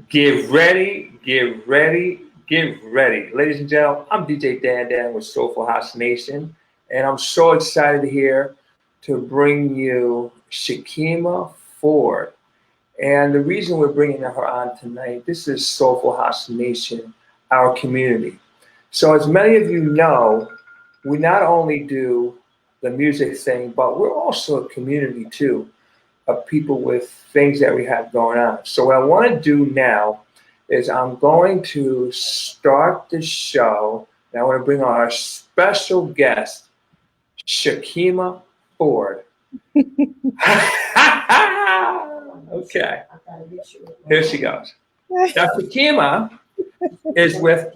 Get ready, get ready, get ready. Ladies and gentlemen, I'm DJ Dan with Soulful House Nation, and I'm so excited here to bring you SHAKIMA Ford. And the reason we're bringing her on tonight, this is Soulful House Nation, our community. So as many of you know, we not only do the music thing, but we're also a community too, of people with things that we have going on. So what I want to do now is I'm going to start the show, and I want to bring on our special guest, SHAKIMA Ford. Okay, here she goes. Now SHAKIMA is with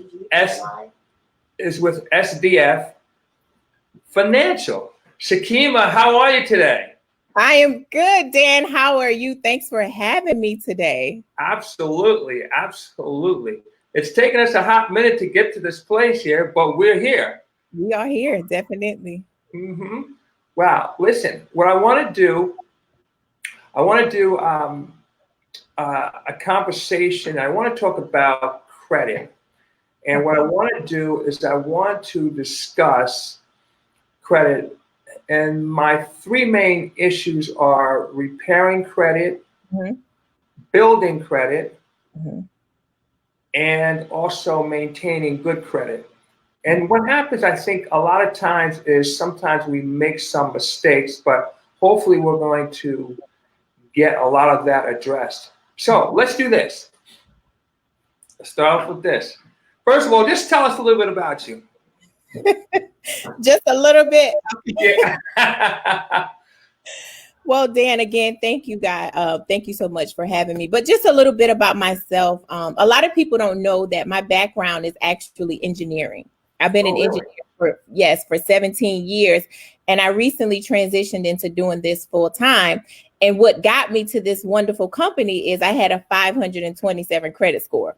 SDF Financial. SHAKIMA, how are you today? I am good, Dan. How are you? Thanks for having me today. Absolutely, absolutely. It's taken us a hot minute to get to this place here, but we're here. We are here, definitely. Mm-hmm. Wow. Listen, what I want to do a conversation. I want to talk about credit. And what I want to do is I want to discuss credit. And my three main issues are repairing credit, building credit, and also maintaining good credit. And what happens, I think, a lot of times is sometimes we make some mistakes, but hopefully we're going to get a lot of that addressed. So let's do this. Let's start off with this. First of all, just tell us a little bit about you. Just a little bit. Yeah. Well, Dan, again, thank you, guys. Thank you so much for having me. But just a little bit about myself. A lot of people don't know that my background is actually engineering. I've been an engineer for 17 years, and I recently transitioned into doing this full time. And what got me to this wonderful company is I had a 527 credit score.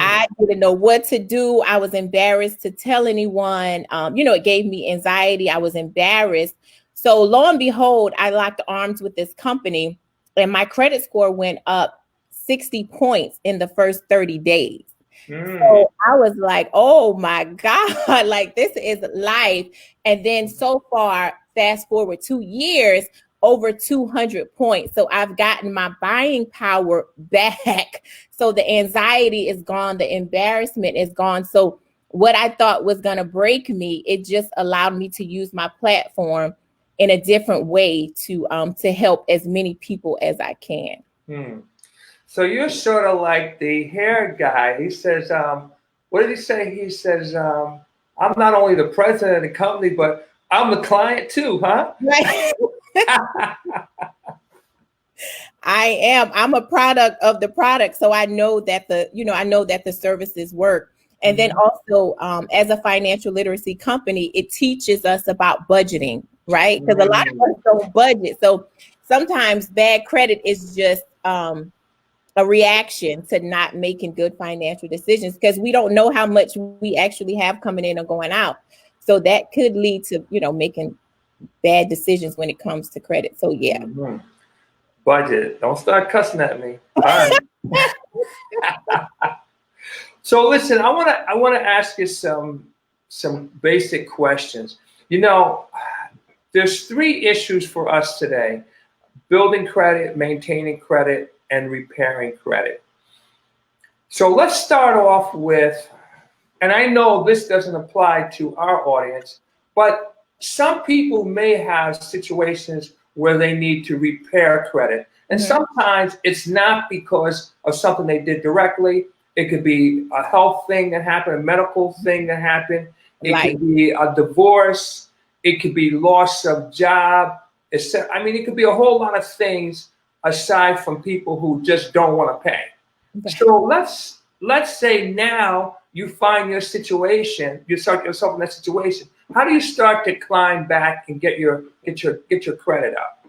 I didn't know what to do. I was embarrassed to tell anyone. It gave me anxiety. I was embarrassed. So lo and behold, I locked arms with this company, and my credit score went up 60 points in the first 30 days. So I was like, oh my God, like this is life. And then so far, fast forward 2 years, over 200 points. So I've gotten my buying power back. So the anxiety is gone. The embarrassment is gone. So what I thought was going to break me, it just allowed me to use my platform in a different way to help as many people as I can. So you're sort of like the hair guy. He says, what did he say? He says, I'm not only the president of the company, but I'm the client too, huh? Right. I am. I'm a product of the product. So I know that the services work. And then also as a financial literacy company, it teaches us about budgeting, right? Because a lot of us don't budget. So sometimes bad credit is just a reaction to not making good financial decisions because we don't know how much we actually have coming in or going out. So that could lead to, making bad decisions when it comes to credit. So yeah. Budget. Don't start cussing at me. All right. So listen, I want to ask you some basic questions. There's three issues for us today: building credit, maintaining credit, and repairing credit. So let's start off with, and I know this doesn't apply to our audience, but some people may have situations where they need to repair credit. And sometimes it's not because of something they did directly. It could be a health thing that happened, a medical thing that happened. It could be a divorce. It could be loss of job. It could be a whole lot of things aside from people who just don't want to pay. Okay. So let's say now you find your situation, you start yourself in that situation. How do you start to climb back and get your credit up?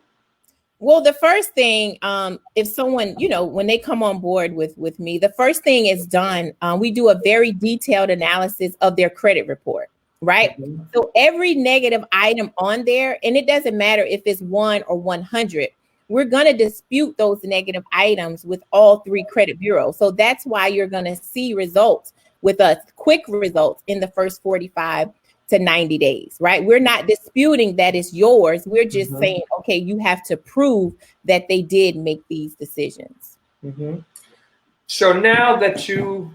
Well, the first thing, if someone, when they come on board with me, the first thing is done. We do a very detailed analysis of their credit report, right? Mm-hmm. So every negative item on there, and it doesn't matter if it's 1 or 100, we're going to dispute those negative items with all 3 credit bureaus. So that's why you're going to see results with us, quick results in the first 45 to 90 days, right? We're not disputing that it's yours. We're just saying, okay, you have to prove that they did make these decisions. So now that you've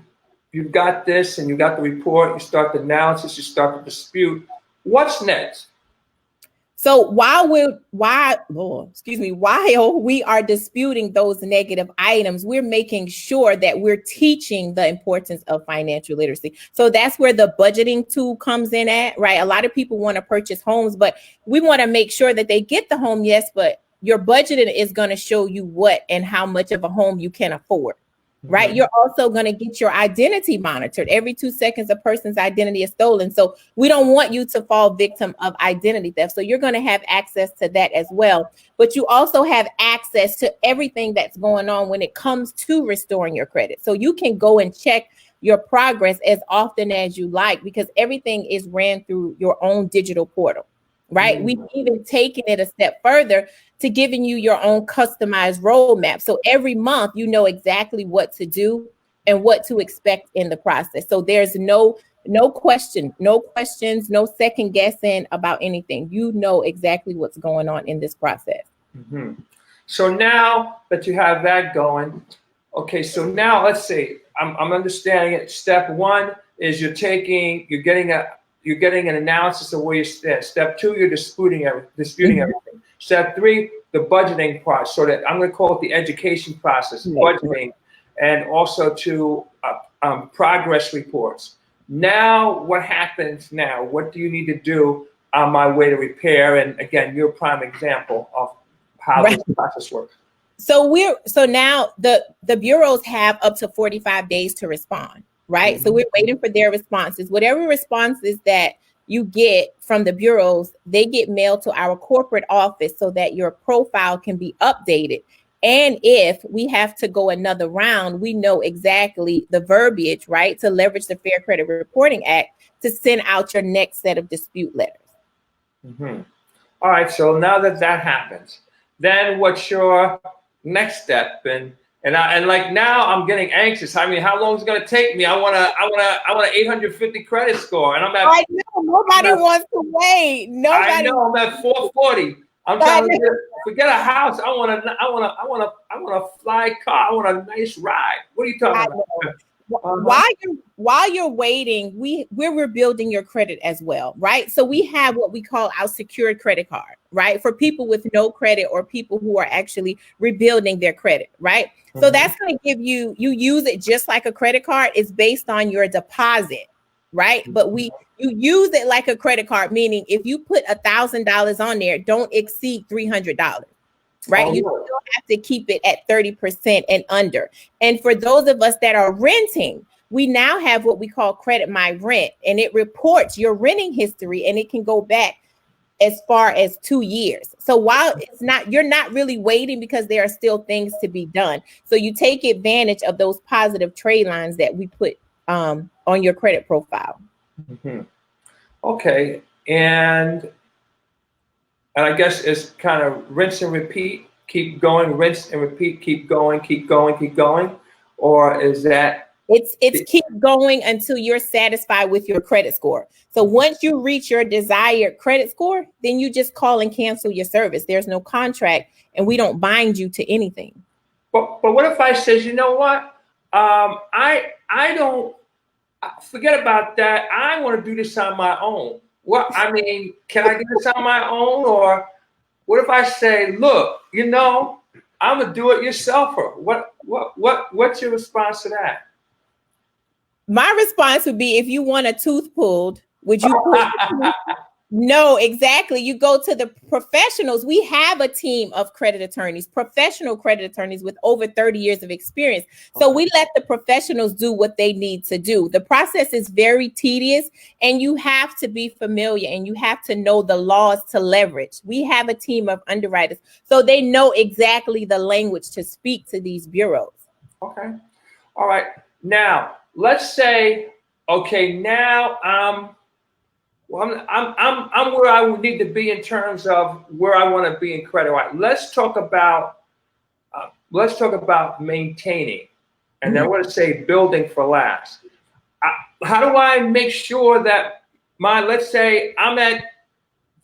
got this and you got the report, you start the analysis, you start the dispute, what's next? So while we are disputing those negative items, we're making sure that we're teaching the importance of financial literacy. So that's where the budgeting tool comes in at, right? A lot of people want to purchase homes, but we want to make sure that they get the home, yes, but your budgeting is going to show you what and how much of a home you can afford. Right. You're also going to get your identity monitored. Every 2 seconds, a person's identity is stolen. So we don't want you to fall victim of identity theft. So you're going to have access to that as well. But you also have access to everything that's going on when it comes to restoring your credit. So you can go and check your progress as often as you like, because everything is ran through your own digital portal. Right. We've even taken it a step further to giving you your own customized roadmap. So every month, you know exactly what to do and what to expect in the process. So there's no questions, no second guessing about anything. You know exactly what's going on in this process. So now that you have that going, okay, so now let's see, I'm understanding it. Step 1 is you're getting an analysis of where you stand. Step 2, you're disputing everything. Step 3, the budgeting process. So that I'm going to call it the education process, budgeting, and also to progress reports. Now, what happens now? What do you need to do on my way to repair? And again, you're a prime example of how this process works. So now the bureaus have up to 45 days to respond. Right. So we're waiting for their responses. Whatever responses that you get from the bureaus, they get mailed to our corporate office so that your profile can be updated. And if we have to go another round, we know exactly the verbiage, right, to leverage the Fair Credit Reporting Act to send out your next set of dispute letters. All right. So now that happens, then what's your next step? And like now I'm getting anxious. I mean, how long is it going to take me? I want an 850 credit score, and I'm at. I know nobody wants to wait. Nobody. I know I'm at 440. I'm trying to forget a house. I want a fly car. I want a nice ride. What are you talking about? While you're waiting, we're rebuilding your credit as well, right? So we have what we call our secured credit card, right? For people with no credit or people who are actually rebuilding their credit, right? So that's going to give you use it just like a credit card. It's based on your deposit, right? But you use it like a credit card, meaning if you put $1,000 on there, don't exceed $300. Right. You still have to keep it at 30% and under. And for those of us that are renting, we now have what we call Credit My Rent, and it reports your renting history, and it can go back as far as 2 years. So while you're not really waiting because there are still things to be done. So you take advantage of those positive trade lines that we put on your credit profile. Okay. And I guess it's kind of rinse and repeat, keep going, rinse and repeat, keep going, keep going, keep going. Or is that? It's keep going until you're satisfied with your credit score. So once you reach your desired credit score, then you just call and cancel your service. There's no contract and we don't bind you to anything. But what if I says, you know what? I don't forget about that. I want to do this on my own. What I mean, can I do this on my own? Or what if I say, look, I'm a do-it-yourselfer. What's your response to that? My response would be, if you want a tooth pulled, would you pull? No, exactly. You go to the professionals. We have a team of credit attorneys, professional credit attorneys with over 30 years of experience. So we let the professionals do what they need to do. The process is very tedious, and you have to be familiar and you have to know the laws to leverage. We have a team of underwriters, so they know exactly the language to speak to these bureaus. Okay. All right. Now, let's say, okay, now Well, I'm where I would need to be in terms of where I want to be in credit. All right, let's talk about maintaining, and I want to say building for last. How do I make sure that let's say I'm at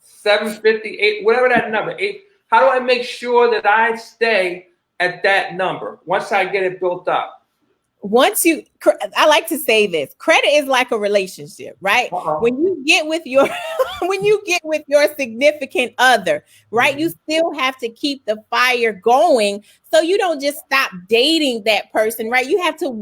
758, whatever that number, eight. How do I make sure that I stay at that number once I get it built up? I like to say this, credit is like a relationship, right? When you get with your significant other, right, you still have to keep the fire going, so you don't just stop dating that person, right?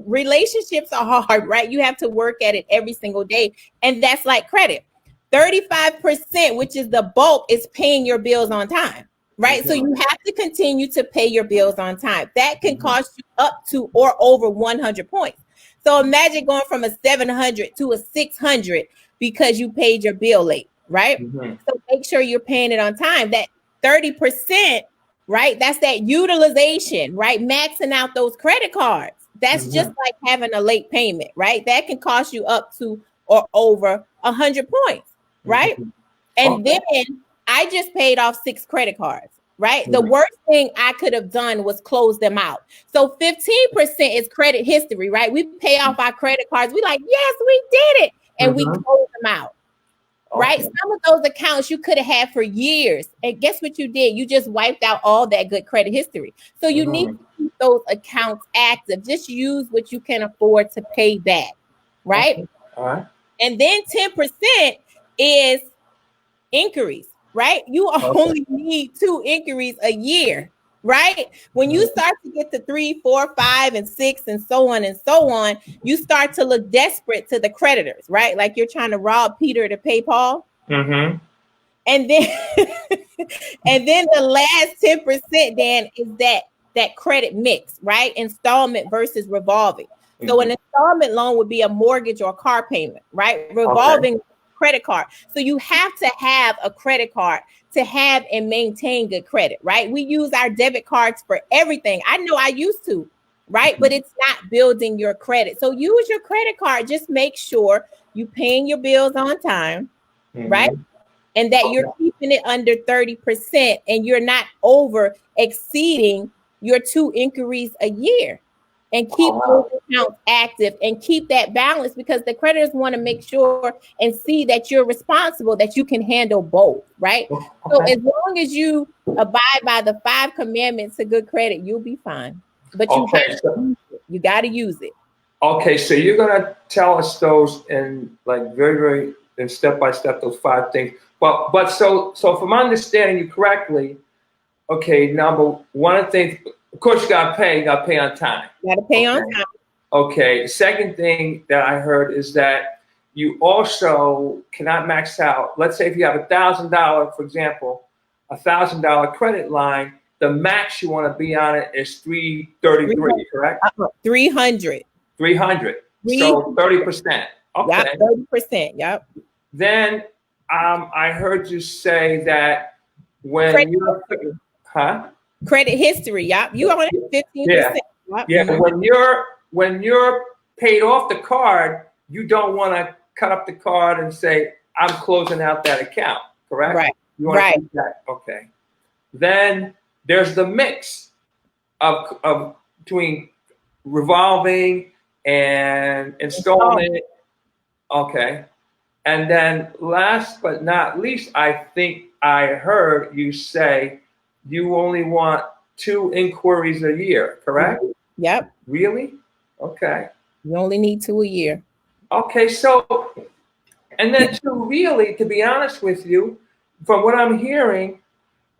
Relationships are hard, right? You have to work at it every single day, and that's like credit. 35%, which is the bulk, is paying your bills on time. Right. So you have to continue to pay your bills on time. That can cost you up to or over 100 points. So imagine going from a 700 to a 600 because you paid your bill late. Right. So make sure you're paying it on time. That 30%, right? That's that utilization, right? Maxing out those credit cards. That's just like having a late payment, right? That can cost you up to or over 100 points. Right. And then I just paid off 6 credit cards, right? The worst thing I could have done was close them out. So 15% is credit history, right? We pay off our credit cards. We like, yes, we did it. And we close them out, right? Some of those accounts you could have had for years. And guess what you did? You just wiped out all that good credit history. So you need to keep those accounts active. Just use what you can afford to pay back, right? All right. And then 10% is inquiries. Right? You only need 2 inquiries a year, right? When you start to get to 3, 4, 5, and 6, and so on, you start to look desperate to the creditors, right? Like you're trying to rob Peter to pay Paul. And then, and then the last 10%, Dan, is that credit mix, right? Installment versus revolving. So an installment loan would be a mortgage or car payment, right? Revolving credit card. So you have to have a credit card to have and maintain good credit, right? We use our debit cards for everything. I know I used to, right? But it's not building your credit. So use your credit card. Just make sure you paying your bills on time, right? And that you're keeping it under 30% and you're not over exceeding your 2 inquiries a year. And keep those accounts active and keep that balance, because the creditors want to make sure and see that you're responsible, that you can handle both, right? So as long as you abide by the 5 commandments to good credit, you'll be fine. But you got to use it. Okay, so you're gonna tell us those in like very in step by step, those 5 things. But so if I'm understanding you correctly, okay, number one thing. Of course, you gotta pay on time. You gotta pay on time. Okay. Second thing that I heard is that you also cannot max out. Let's say if you have $1,000, for example, $1,000 credit line, the max you want to be on it is 333, correct? 300. 300. So 30%. Okay. Yep, 30%. Yep. Then I heard you say that when you're credit history, yep. You on it 15%. Yeah. When you're paid off the card, you don't want to cut up the card and say, I'm closing out that account, correct? Right. You want to keep that. Okay. Then there's the mix of between revolving and installment. Okay. And then last but not least, I think I heard you say you only want 2 inquiries a year, correct? Yep. Really? Okay. You only need 2 a year. Okay, so, and then to be honest with you, from what I'm hearing,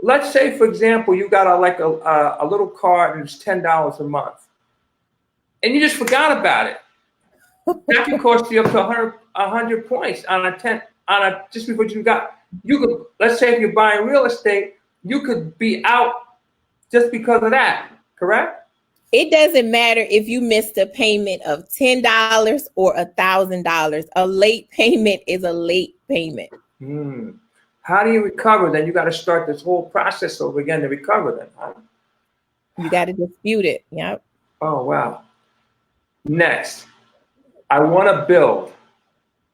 let's say, for example, you got a little card and it's $10 a month, and you just forgot about it. That could cost you up to 100 points just because you could, let's say if you're buying real estate, you could be out just because of that, correct? It doesn't matter if you missed a payment of $10 or $1,000. A late payment is a late payment. How do you recover? Then you got to start this whole process over again to recover then, huh? You got to dispute it. Yep. Oh, wow. Next, I want to build.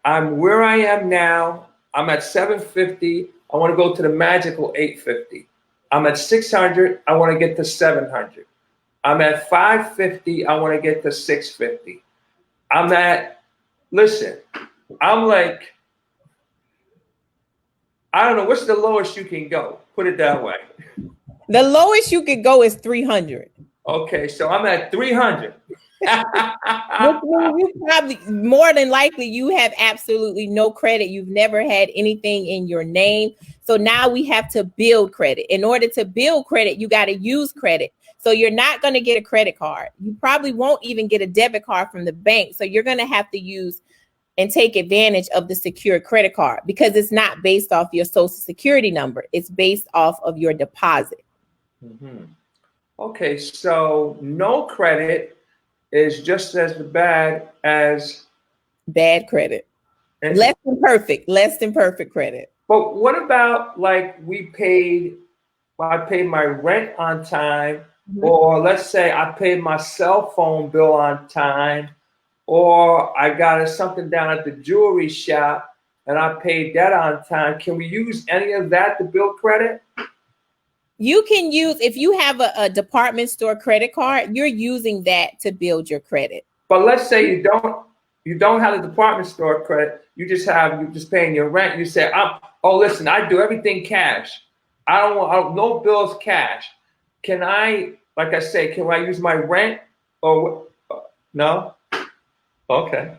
I'm where I am now. I'm at 750. I want to go to the magical 850. I'm at 600. I want to get to 700. I'm at 550. I want to get to 650. Listen, I'm like, I don't know, what's the lowest you can go? Put it that way. The lowest you could go is 300. Okay, so I'm at 300. Which means you probably, more than likely, you have absolutely no credit. You've never had anything in your name. So now we have to build credit. In order to build credit, you got to use credit. So you're not going to get a credit card. You probably won't even get a debit card from the bank. So you're going to have to use and take advantage of the secure credit card, because it's not based off your social security number. It's based off of your deposit. Mm-hmm. Okay, so no credit is just as bad as bad credit. Less than perfect credit. But what about, like, I paid my rent on time, mm-hmm. or let's say I paid my cell phone bill on time, or I got something down at the jewelry shop and I paid that on time. Can we use any of that to build credit? You can use, if you have a department store credit card, you're using that to build your credit. But let's say you don't have a department store credit. You're just paying your rent. You say, listen, I do everything cash. I don't want no bills cash. Can I use my rent or no? Okay.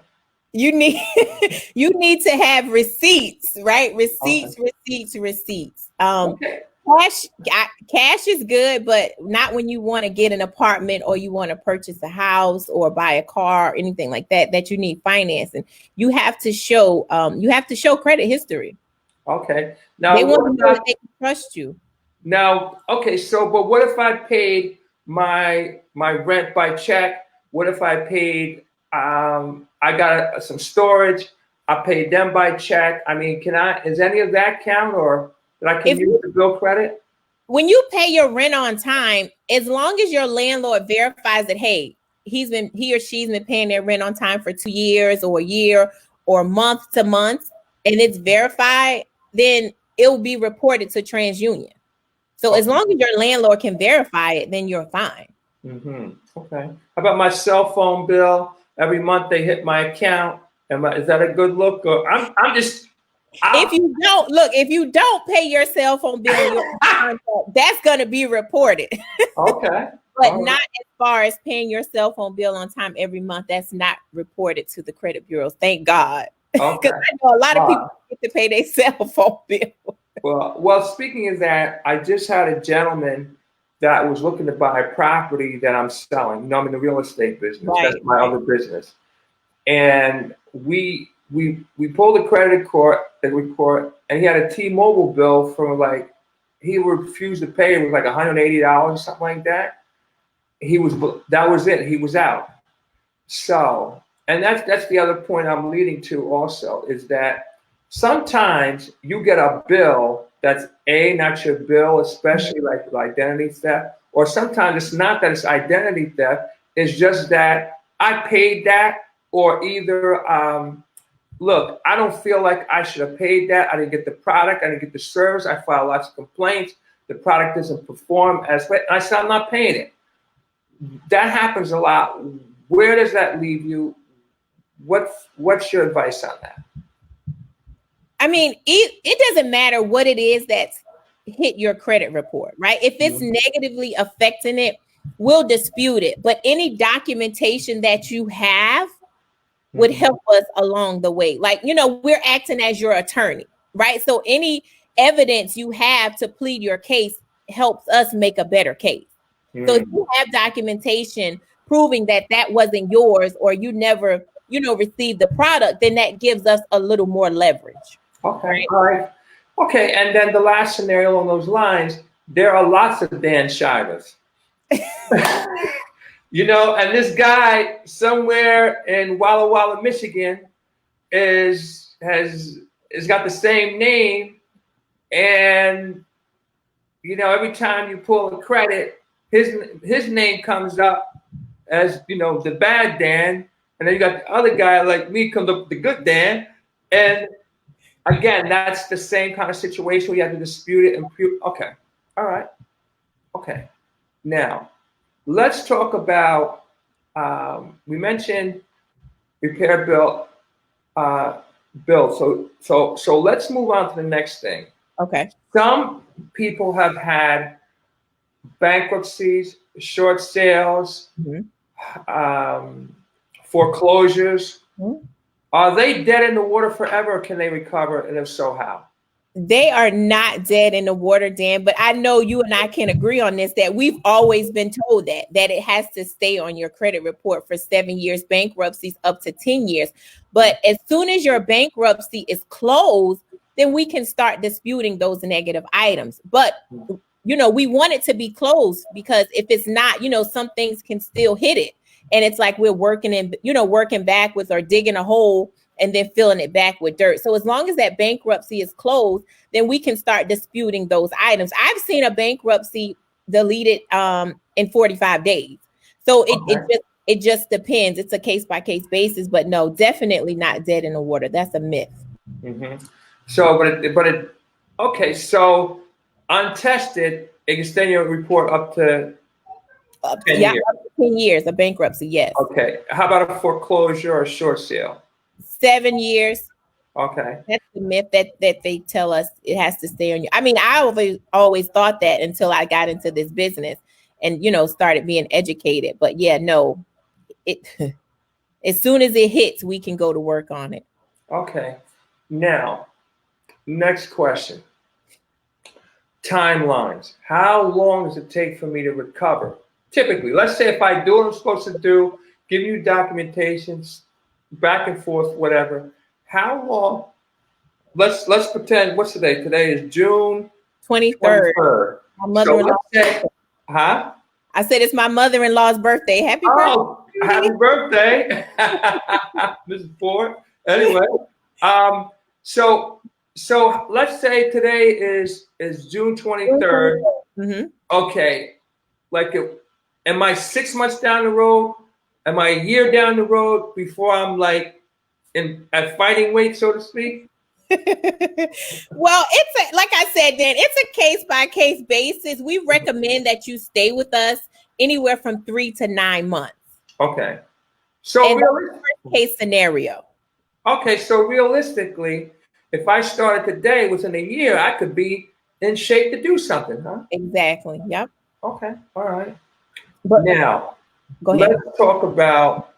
You need to have receipts, right? Receipts. Okay. Cash is good, but not when you want to get an apartment or you want to purchase a house or buy a car or anything like that you need financing. You have to show credit history. Okay. Now they want to know if they can trust you. Now, okay, but what if I paid my rent by check? What if I paid I got some storage, I paid them by check? I mean, is any of that count, or that I can use to build credit? When you pay your rent on time, as long as your landlord verifies that, hey, he or she's been paying their rent on time for 2 years or a year or month to month, and it's verified, then it will be reported to TransUnion. So as long as your landlord can verify it, then you're fine. Mm-hmm. Okay. How about my cell phone bill? Every month they hit my account. Is that a good look? Or if you don't pay your cell phone bill, that's going to be reported. Okay. But not as far as paying your cell phone bill on time every month. That's not reported to the credit bureaus. Thank God. Because I know a lot of people get to pay their cell phone bill. Well, speaking of that, I just had a gentleman that was looking to buy a property that I'm selling. You know, I'm in the real estate business. Right. That's my other business. And we pulled a credit report, and he had a T-Mobile bill from he refused to pay. It was like $180 or something like that. That was it. He was out. So, and that's the other point I'm leading to also, is that sometimes you get a bill that's not your bill, especially like identity theft, or sometimes it's not that it's identity theft. It's just that I paid that, or either, look, I don't feel like I should have paid that. I didn't get the product. I didn't get the service. I filed lots of complaints. The product doesn't perform as well. I said, I'm not paying it. That happens a lot. Where does that leave you? What's your advice on that? I mean, it doesn't matter what it is that's hit your credit report, right? If it's negatively affecting it, we'll dispute it. But any documentation that you have would help us along the way. Like, we're acting as your attorney, right? So any evidence you have to plead your case helps us make a better case. So if you have documentation proving that wasn't yours, or you never, received the product, then that gives us a little more leverage. Okay. Right? All right. Okay. And then the last scenario on those lines, there are lots of Dan Shivers. And this guy somewhere in Walla Walla, Michigan has got the same name. And, every time you pull a credit, his name comes up as, the bad Dan. And then you got the other guy like me comes up with the good Dan. And again, that's the same kind of situation where you have to dispute it and prove. Okay. All right. Okay. Now, let's talk about, we mentioned repair bill, So let's move on to the next thing. Okay. Some people have had bankruptcies, short sales, foreclosures. Are they dead in the water forever, or can they recover? And if so, how? They are not dead in the water, Dan, but I know you and I can agree on this, that we've always been told that it has to stay on your credit report for 7 years, bankruptcies up to 10 years. But as soon as your bankruptcy is closed, then we can start disputing those negative items. But, we want it to be closed, because if it's not, some things can still hit it. And it's like we're working backwards or digging a hole and then filling it back with dirt. So as long as that bankruptcy is closed, then we can start disputing those items. I've seen a bankruptcy deleted in 45 days. So it just depends. It's a case by case basis, but no, definitely not dead in the water. That's a myth. So, okay. So untested, it can stay in your report up to 10 years. Up to 10 years, a bankruptcy, yes. Okay. How about a foreclosure or a short sale? 7 years. Okay. That's the myth that they tell us it has to stay on you. I mean, I always thought that until I got into this business and, started being educated. But yeah, no, as soon as it hits, we can go to work on it. Okay. Now, next question. Timelines. How long does it take for me to recover? Typically, let's say if I do what I'm supposed to do, give you documentations, back and forth, whatever. How long? Let's pretend. What's today? Today is June 23rd. My mother-in-law. Huh? I said it's my mother-in-law's birthday. Happy birthday! Happy birthday, Mrs. Ford. Anyway, so let's say today is June 23rd. Okay, am I 6 months down the road? Am I a year down the road before I'm at fighting weight, so to speak? Well, like I said, Dan, it's a case by case basis. We recommend that you stay with us anywhere from 3 to 9 months. Okay. So worst case scenario. Okay, so realistically, if I started today within a year, I could be in shape to do something, huh? Exactly. Yep. Okay. All right. But now, go ahead. Let's talk about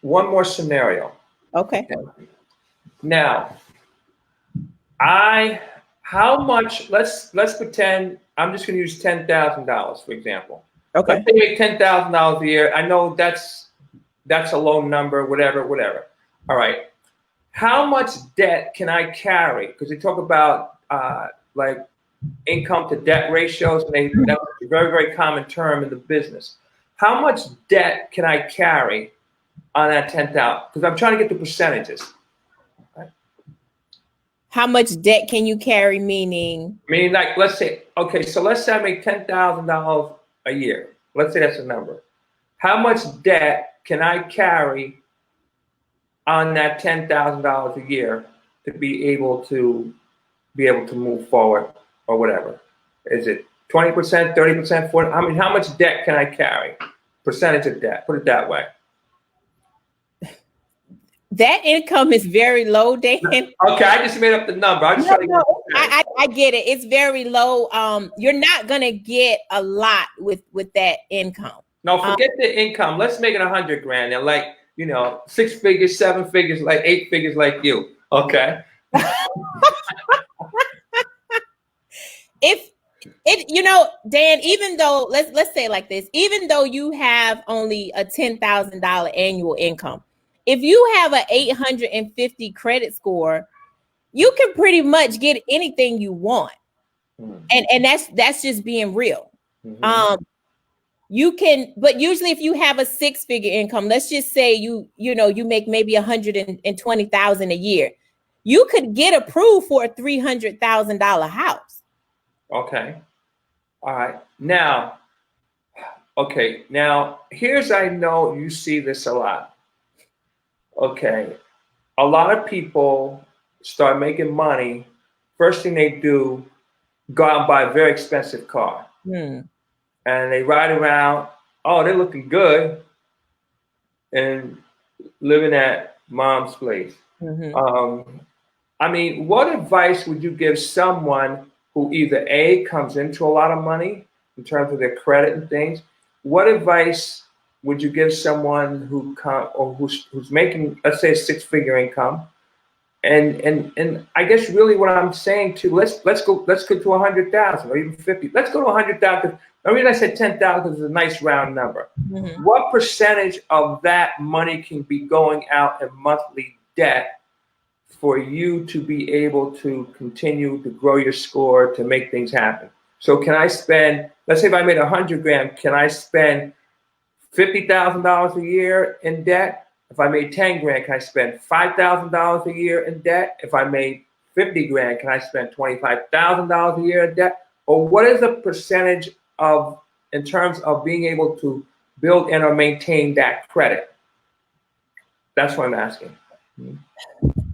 one more scenario. Okay. Now, how much? Let's pretend I'm just going to use $10,000 for example. Okay. Let's say you make $10,000 a year. I know that's a low number. Whatever. All right. How much debt can I carry? Because they talk about income to debt ratios, and that's a very, very common term in the business. How much debt can I carry on that $10,000? Because I'm trying to get the percentages. Right? How much debt can you carry? Meaning, let's say I make $10,000 a year. Let's say that's the number. How much debt can I carry on that $10,000 a year to be able to move forward or whatever? Is it 20%, 30%, 40%? How much debt can I carry? Percentage of debt, put it that way. That income is very low, Dan. Okay, I just made up the number. I get it. It's very low. You're not gonna get a lot with that income. No, forget the income. Let's make it 100 grand and 6 figures, 7 figures, 8 figures like you. Okay. Dan, even though let's say it like this, even though you have only a $10,000 annual income, if you have an 850 credit score, you can pretty much get anything you want. And that's just being real. You can, but usually if you have a 6-figure income, let's just say you make maybe $120,000 a year, you could get approved for a $300,000 house. Okay. All right. Now, here's, I know you see this a lot. Okay. a lot of people start making money. First thing they do, go out and buy a very expensive car. Mm. And they ride around, oh, they're looking good, and living at mom's place. Mm-hmm. I mean, what advice would you give someone who either A, comes into a lot of money in terms of their credit and things? What advice would you give someone who's making, let's say, a six-figure income? And I guess really what I'm saying too, let's go to 100,000 or even 50. Let's go to 100,000. The reason I said 10,000 is a nice round number. Mm-hmm. What percentage of that money can be going out in monthly debt for you to be able to continue to grow your score, to make things happen? So can I spend, let's say if I made 100 grand, can I spend $50,000 a year in debt? If I made 10 grand, can I spend $5,000 a year in debt? If I made 50 grand, can I spend $25,000 a year in debt? Or what is the percentage of, in terms of being able to build and or maintain that credit? That's what I'm asking.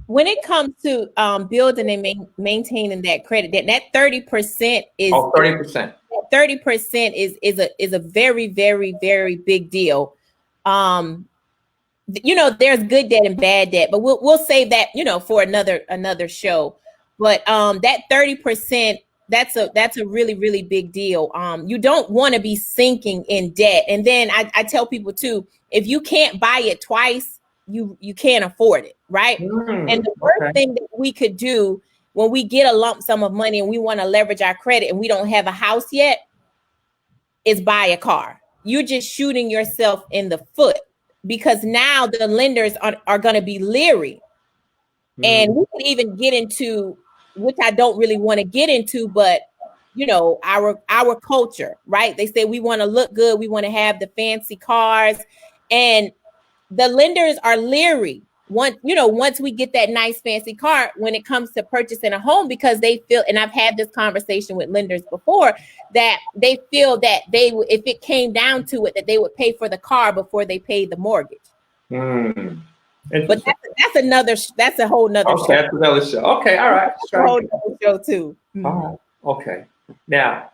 When it comes to building and maintaining that credit, that 30% is 30%. 30% is a very, very, very big deal. You know, there's good debt and bad debt, but we'll save that, you know, for another show. But that 30%, that's a really, really big deal. You don't want to be sinking in debt. And then I tell people too, if you can't buy it twice, you can't afford it, right? And the worst thing that we could do when we get a lump sum of money and we want to leverage our credit and we don't have a house yet is buy a car. You're just shooting yourself in the foot, because now the lenders are going to be leery. And we can even get into, which I don't really want to get into, but you know, our culture, right? They say we want to look good, we want to have the fancy cars, and the lenders are leery once we get that nice fancy car when it comes to purchasing a home, because they feel, and I've had this conversation with lenders before, that they feel that if it came down to it, that they would pay for the car before they paid the mortgage. But that's a whole nother show. That's another show. Okay, all right. That's a whole nother show too. Okay. Now,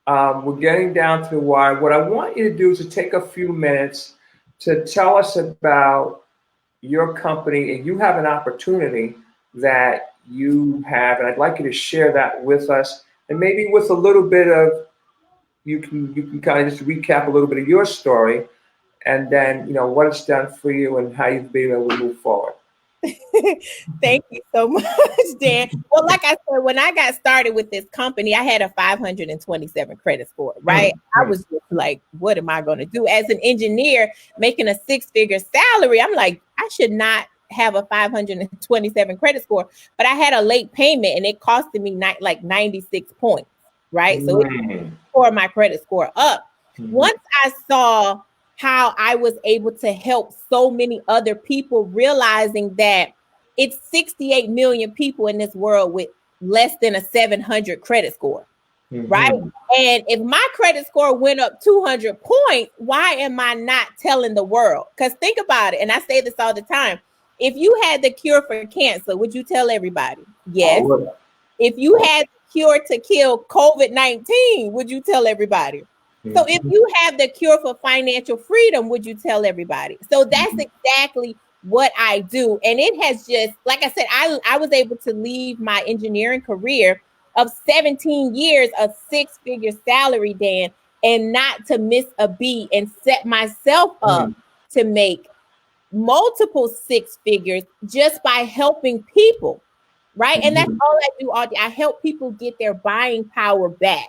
we're getting down to the wire. What I want you to do is to take a few minutes to tell us about your company, and you have an opportunity that you have, and I'd like you to share that with us, and maybe with a little bit of, you can kind of just recap a little bit of your story, and then, you know, what it's done for you and how you've been able to move forward. Thank you so much, Dan. Well, like I said, when I got started with this company, I had a 527 credit score, right? I was just like, what am I going to do? As an engineer making a six-figure salary, I'm like, I should not have a 527 credit score, but I had a late payment and it costed me like 96 points, right? So it tore my credit score up. Once I saw how I was able to help so many other people, realizing that it's 68 million people in this world with less than a 700 credit score, right? And if my credit score went up 200 points, why am I not telling the world? Because think about it, and I say this all the time. If you had the cure for cancer, would you tell everybody? Yes. If you had the cure to kill COVID-19, would you tell everybody? So if you have the cure for financial freedom, would you tell everybody? So that's exactly what I do. And it has just, like I said, I was able to leave my engineering career of 17 years, a six-figure salary, Dan, and not to miss a beat, and set myself up to make multiple six figures just by helping people, right? And that's all I do all day. I help people get their buying power back.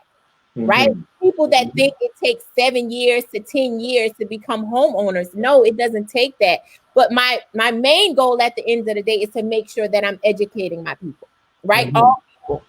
Right? People that think it takes 7 years to 10 years to become homeowners. No, it doesn't take that. But my main goal at the end of the day is to make sure that I'm educating my people, right?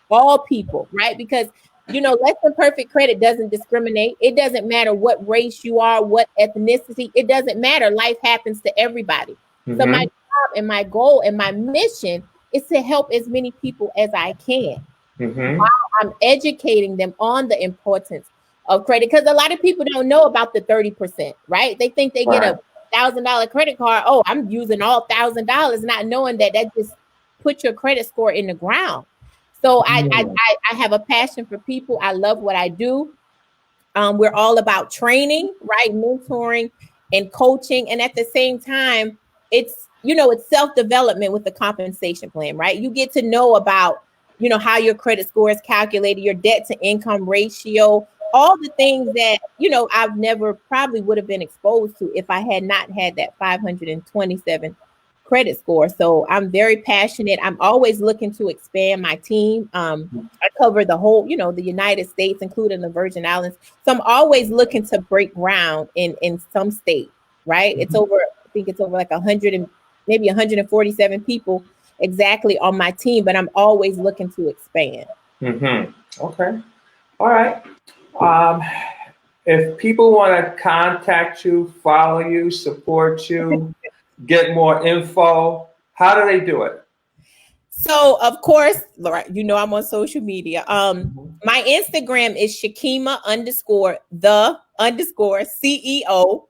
All people, right? Because, you know, less than perfect credit doesn't discriminate. It doesn't matter what race you are, what ethnicity. It doesn't matter. Life happens to everybody. So my job and my goal and my mission is to help as many people as I can. While I'm educating them on the importance of credit, because a lot of people don't know about the 30%, right? They think they get a $1,000 credit card. Oh, I'm using all $1,000, not knowing that just put your credit score in the ground. So I have a passion for people. I love what I do. We're all about training, right? Mentoring and coaching. And at the same time, it's self-development with the compensation plan, right? You get to know about, how your credit score is calculated, your debt to income ratio, all the things that, I've never probably would have been exposed to if I had not had that 527 credit score. So I'm very passionate. I'm always looking to expand my team. I cover the whole, the United States, including the Virgin Islands. So I'm always looking to break ground in some state, right? It's over, I think it's over like 100 and maybe 147 people exactly on my team, but I'm always looking to expand. Okay. All right. If people want to contact you, follow you, support you, get more info, how do they do it? So, of course, Laura, I'm on social media. My Instagram is Shakima_the_CEO.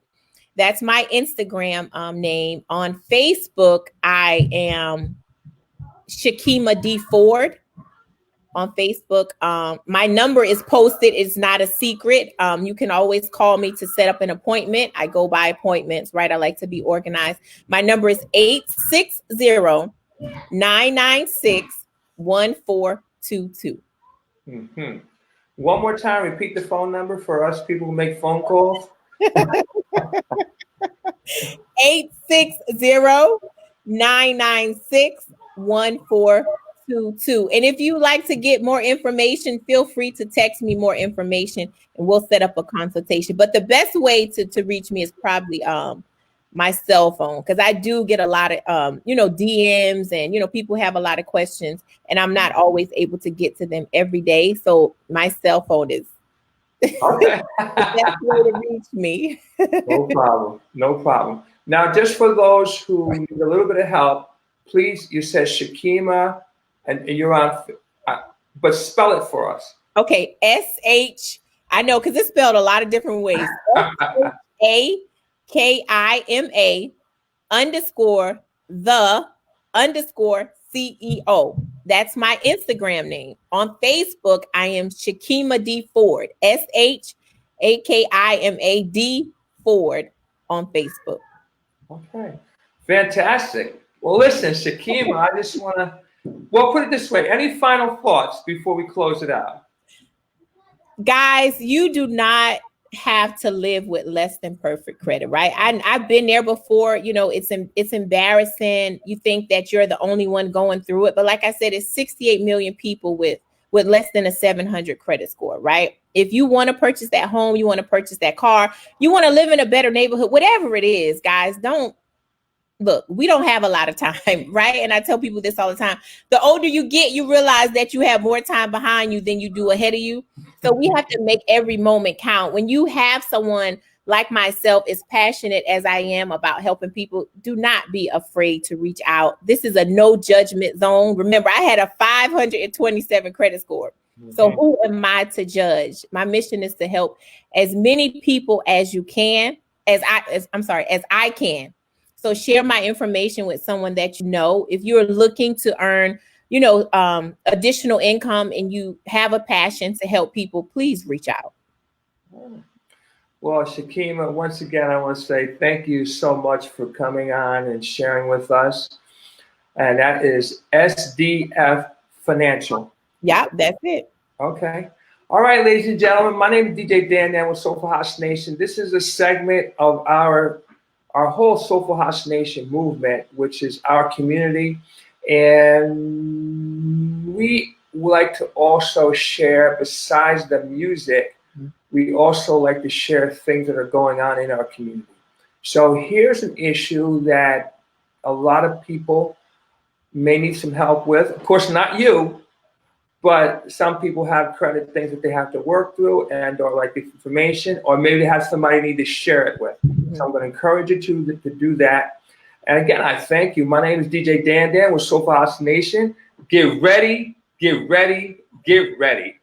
That's my Instagram name. On Facebook, I am Shakima D. Ford. On Facebook, my number is posted. It's not a secret. You can always call me to set up an appointment. I go by appointments, right? I like to be organized. My number is 860-996-1422. One more time, repeat the phone number for us people who make phone calls. 860-996-1422. And if you like to get more information, feel free to text me more information and we'll set up a consultation. But the best way to reach me is probably my cell phone, because I do get a lot of DMs and people have a lot of questions and I'm not always able to get to them every day. So my cell phone is okay. the best way to reach me. No problem. Now, just for those who need a little bit of help, please, you said Shakima, and you're on, but spell it for us. Okay, SH, I know, because it's spelled a lot of different ways. SHAKIMA_the_CEO. That's my Instagram name. On Facebook, I am Shakima D. Ford. SHAKIMA D. Ford on Facebook. Okay, fantastic. Well, listen, Shakima, I just want to, put it this way. Any final thoughts before we close it out? Guys, you do not have to live with less than perfect credit, right? I've been there before. It's embarrassing. You think that you're the only one going through it. But like I said, it's 68 million people with less than a 700 credit score, right? If you want to purchase that home, you want to purchase that car, you want to live in a better neighborhood, whatever it is, guys, look, we don't have a lot of time, right? And I tell people this all the time. The older you get, you realize that you have more time behind you than you do ahead of you. So we have to make every moment count. When you have someone like myself, as passionate as I am about helping people, do not be afraid to reach out. This is a no judgment zone. Remember, I had a 527 credit score. So who am I to judge? My mission is to help as many people as you can, as I can. So share my information with someone that you know. If you're looking to earn, additional income and you have a passion to help people, please reach out. Well, Shakima, once again, I want to say thank you so much for coming on and sharing with us. And that is SDF Financial. Yeah, that's it. Okay. All right, ladies and gentlemen, my name is DJ Dan with Soulful House Nation. This is a segment of our whole Soulful House Nation movement, which is our community. And we like to also share, besides the music, we also like to share things that are going on in our community. So here's an issue that a lot of people may need some help with. Of course, not you, but some people have credit things that they have to work through and or like the information, or maybe they have somebody need to share it with. So I'm going to encourage you to do that. And again, I thank you. My name is DJ Dan with Soulful House Nation. Get ready, get ready, get ready.